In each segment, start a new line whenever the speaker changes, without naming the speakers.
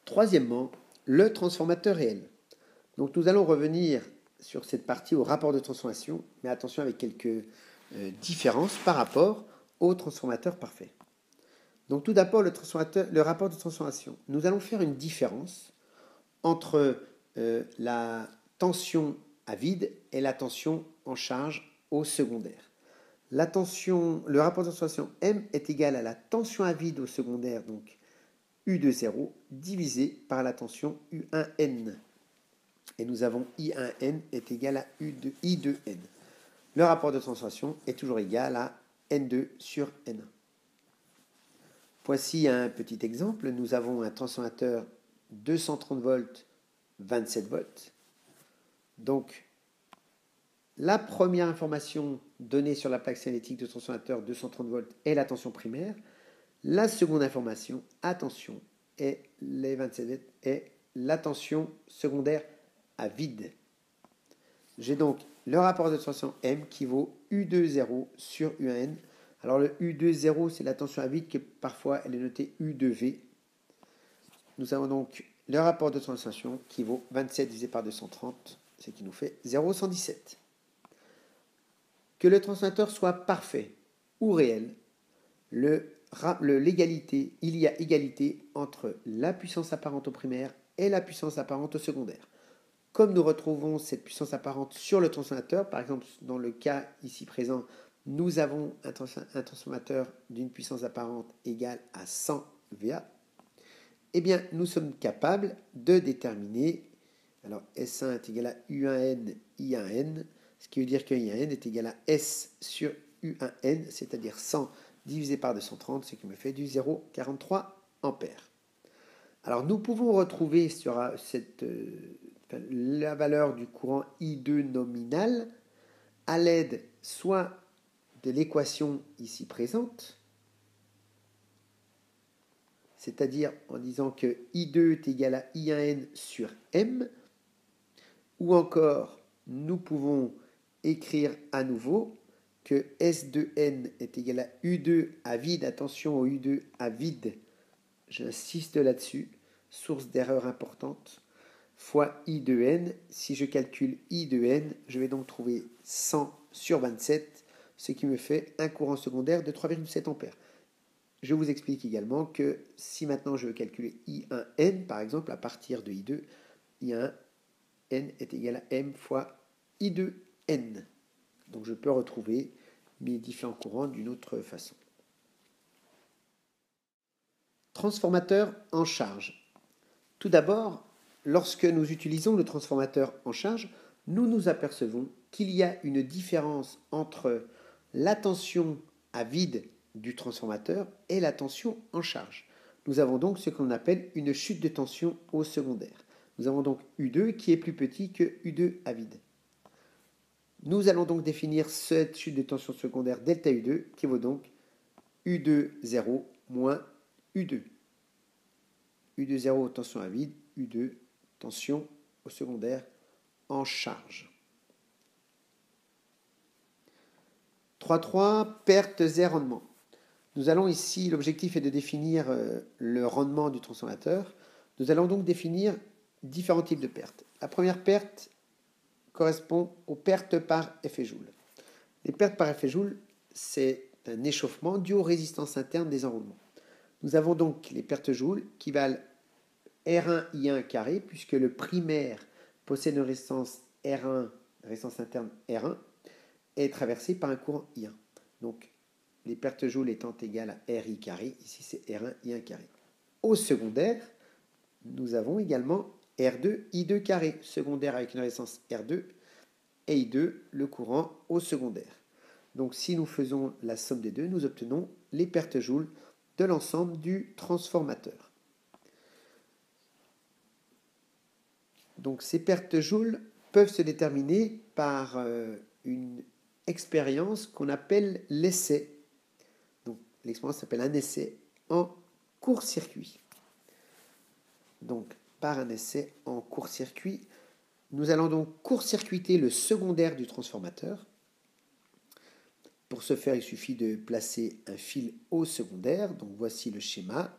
Troisièmement, le transformateur réel. Donc nous allons revenir sur cette partie au rapport de transformation, mais attention avec quelques différences par rapport au transformateur parfait. Donc tout d'abord, le rapport de transformation. Nous allons faire une différence entre la tension à vide et la tension en charge au secondaire. Le rapport de transformation M est égal à la tension à vide au secondaire, donc U de 0, divisé par la tension U1N. Et nous avons I1N est égal à I de N. Le rapport de transformation est toujours égal à N2 sur N1. Voici un petit exemple. Nous avons un transformateur 230 volts, 27 volts. Donc, la première information donnée sur la plaque cinétique de transformateur 230 volts est la tension primaire. La seconde information, attention, est les 27 volts, est la tension secondaire à vide. J'ai donc le rapport de transformation M qui vaut U2,0 sur U1N. Alors le U2,0, c'est la tension à vide que parfois elle est notée U2V. Nous avons donc le rapport de transformation qui vaut 27 divisé par 230, ce qui nous fait 0,117. Que le transformateur soit parfait ou réel, il y a égalité entre la puissance apparente au primaire et la puissance apparente au secondaire. Comme nous retrouvons cette puissance apparente sur le transformateur, par exemple dans le cas ici présent, nous avons un transformateur d'une puissance apparente égale à 100 VA, eh bien nous sommes capables de déterminer, alors S1 est égal à U1N, I1N, ce qui veut dire que I1N est égal à S sur U1N, c'est-à-dire 100 divisé par 230, ce qui me fait du 0,43 ampères. Alors nous pouvons retrouver sur la valeur du courant I2 nominal à l'aide soit de l'équation ici présente, c'est-à-dire en disant que I2 est égal à I1N sur M, ou encore nous pouvons écrire à nouveau que S2N est égal à U2 à vide, attention au U2 à vide, j'insiste là-dessus, source d'erreur importante, fois I de N. Si je calcule I de N, je vais donc trouver 100 sur 27, ce qui me fait un courant secondaire de 3,7 ampères. Je vous explique également que si maintenant je veux calculer I1N, par exemple, à partir de I2, I1N est égal à M fois I2N. Donc je peux retrouver mes différents courants d'une autre façon. Transformateur en charge. Tout d'abord, lorsque nous utilisons le transformateur en charge, nous nous apercevons qu'il y a une différence entre la tension à vide du transformateur et la tension en charge. Nous avons donc ce qu'on appelle une chute de tension au secondaire. Nous avons donc U2 qui est plus petit que U2 à vide. Nous allons donc définir cette chute de tension secondaire delta U2 qui vaut donc U2 0 moins U2. U2 0 tension à vide, U2 tension au secondaire en charge. 3.3 pertes et rendements. Nous allons ici, l'objectif est de définir le rendement du transformateur. Nous allons donc définir différents types de pertes. La première perte correspond aux pertes par effet Joule. Les pertes par effet Joule, c'est un échauffement dû aux résistances internes des enroulements. Nous avons donc les pertes Joule qui valent R1I1 carré, puisque le primaire possède une résistance R1, résistance interne R1, est traversé par un courant I1. Donc, les pertes Joule étant égales à RI carré, ici c'est R1 I1 carré. Au secondaire, nous avons également R2 I2 carré, secondaire avec une résistance R2, et I2, le courant au secondaire. Donc, si nous faisons la somme des deux, nous obtenons les pertes Joule de l'ensemble du transformateur. Donc, ces pertes Joule peuvent se déterminer par une expérience qu'on appelle l'essai. Donc, l'expérience s'appelle un essai en court-circuit. Donc, par un essai en court-circuit, nous allons donc court-circuiter le secondaire du transformateur. Pour ce faire, il suffit de placer un fil au secondaire. Donc, voici le schéma.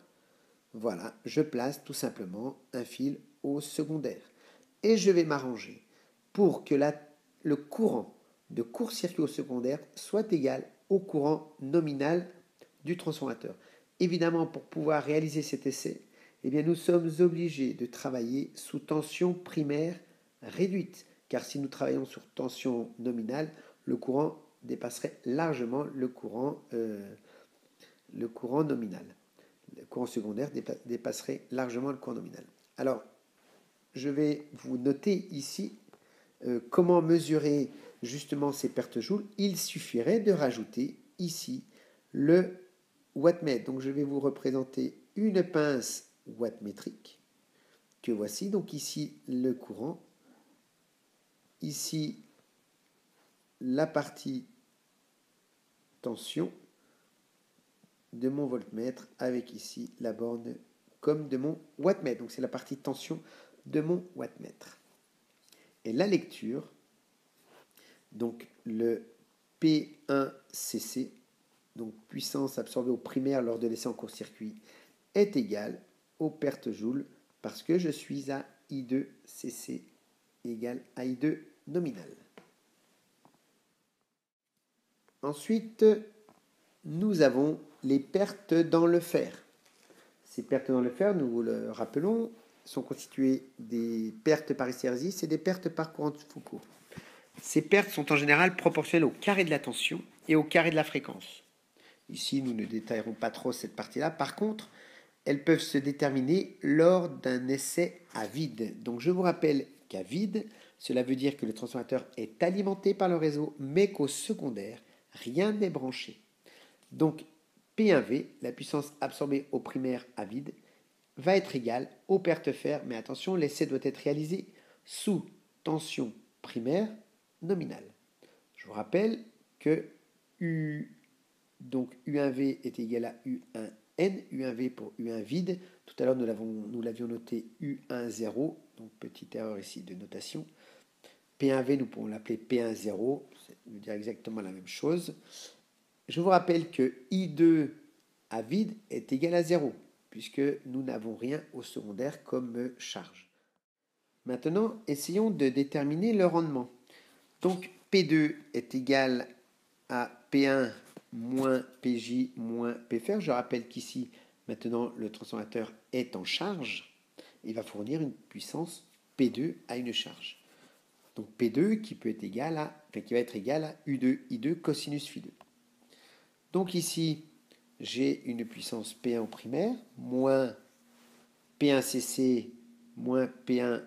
Voilà, je place tout simplement un fil au secondaire. Et je vais m'arranger pour que le courant de court-circuit au secondaire soit égal au courant nominal du transformateur. Évidemment, pour pouvoir réaliser cet essai, eh bien, nous sommes obligés de travailler sous tension primaire réduite, car si nous travaillons sur tension nominale, le courant dépasserait largement le courant nominal. Le courant secondaire dépasserait largement le courant nominal. Alors, je vais vous noter ici comment mesurer justement ces pertes joules. Il suffirait de rajouter ici le wattmètre. Donc, je vais vous représenter une pince wattmétrique que voici. Donc, ici, le courant. Ici, la partie tension de mon voltmètre avec ici la borne comme de mon wattmètre. Donc c'est la partie tension de mon wattmètre. Et la lecture, donc le P1cc, donc puissance absorbée au primaire lors de l'essai en court-circuit, est égal aux pertes joules parce que je suis à I2cc égale à I2 nominal. Ensuite, nous avons les pertes dans le fer. Ces pertes dans le fer, nous vous le rappelons, sont constituées des pertes par hystérésis et des pertes par courant de Foucault. Ces pertes sont en général proportionnelles au carré de la tension et au carré de la fréquence. Ici, nous ne détaillerons pas trop cette partie-là. Par contre, elles peuvent se déterminer lors d'un essai à vide. Donc je vous rappelle qu'à vide, cela veut dire que le transformateur est alimenté par le réseau, mais qu'au secondaire, rien n'est branché. Donc P1V, la puissance absorbée au primaire à vide, va être égale aux pertes fer, mais attention, l'essai doit être réalisé sous tension primaire nominale. Je vous rappelle que donc U1V est égal à U1N, U1V pour U1 vide. Tout à l'heure, nous l'avions noté U10, donc petite erreur ici de notation. P1V, nous pouvons l'appeler P10, ça veut dire exactement la même chose. Je vous rappelle que I2 à vide est égal à 0, puisque nous n'avons rien au secondaire comme charge. Maintenant, essayons de déterminer le rendement. Donc, P2 est égal à P1 moins PJ moins Pfer. Je rappelle qu'ici, maintenant, le transformateur est en charge. Il va fournir une puissance P2 à une charge. Donc, P2 qui va être égal à U2 I2 cosinus phi 2. Donc ici, j'ai une puissance P1 au primaire, moins P1cc, moins P1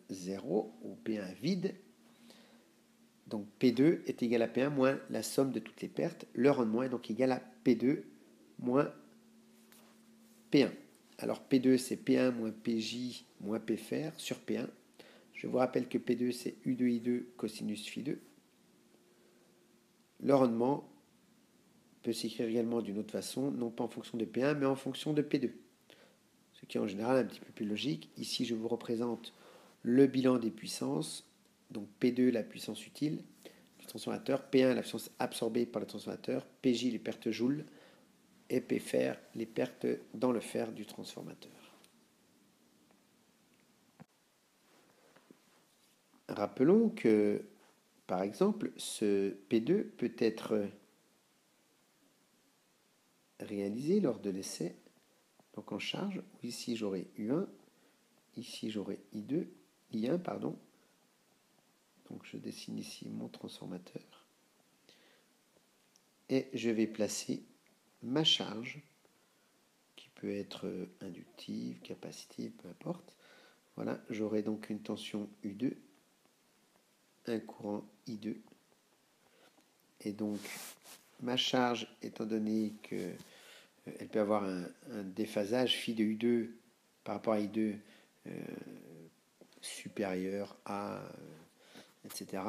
0, ou P1 vide. Donc P2 est égal à P1 moins la somme de toutes les pertes. Le rendement est donc égal à P2 moins P1. Alors P2 c'est P1 moins PJ moins Pfer sur P1. Je vous rappelle que P2 c'est U2I2 cosinus phi 2. Le rendement peut s'écrire également d'une autre façon, non pas en fonction de P1, mais en fonction de P2. Ce qui est en général un petit peu plus logique. Ici, je vous représente le bilan des puissances. Donc P2, la puissance utile du transformateur, P1, la puissance absorbée par le transformateur, PJ, les pertes joules, et Pfer, les pertes dans le fer du transformateur. Rappelons que, par exemple, ce P2 peut être réalisé lors de l'essai, donc en charge, où ici j'aurai U1, ici j'aurai I1, pardon. Donc je dessine ici mon transformateur. Et je vais placer ma charge, qui peut être inductive, capacitive, peu importe. Voilà, j'aurai donc une tension U2, un courant I2. Et donc ma charge, étant donné que elle peut avoir un déphasage phi de U2 par rapport à I2 supérieur à, etc.,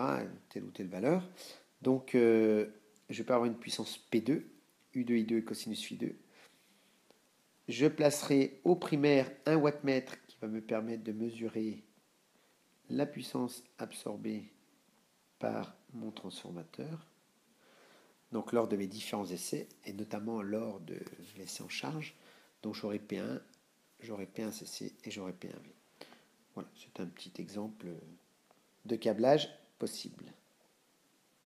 telle ou telle valeur. Donc, je peux avoir une puissance P2, U2I2 cosinus phi 2. Je placerai au primaire un wattmètre qui va me permettre de mesurer la puissance absorbée par mon transformateur. Donc lors de mes différents essais, et notamment lors de l'essai en charge, donc j'aurai P1, j'aurai P1CC et j'aurai P1V. Voilà, c'est un petit exemple de câblage possible.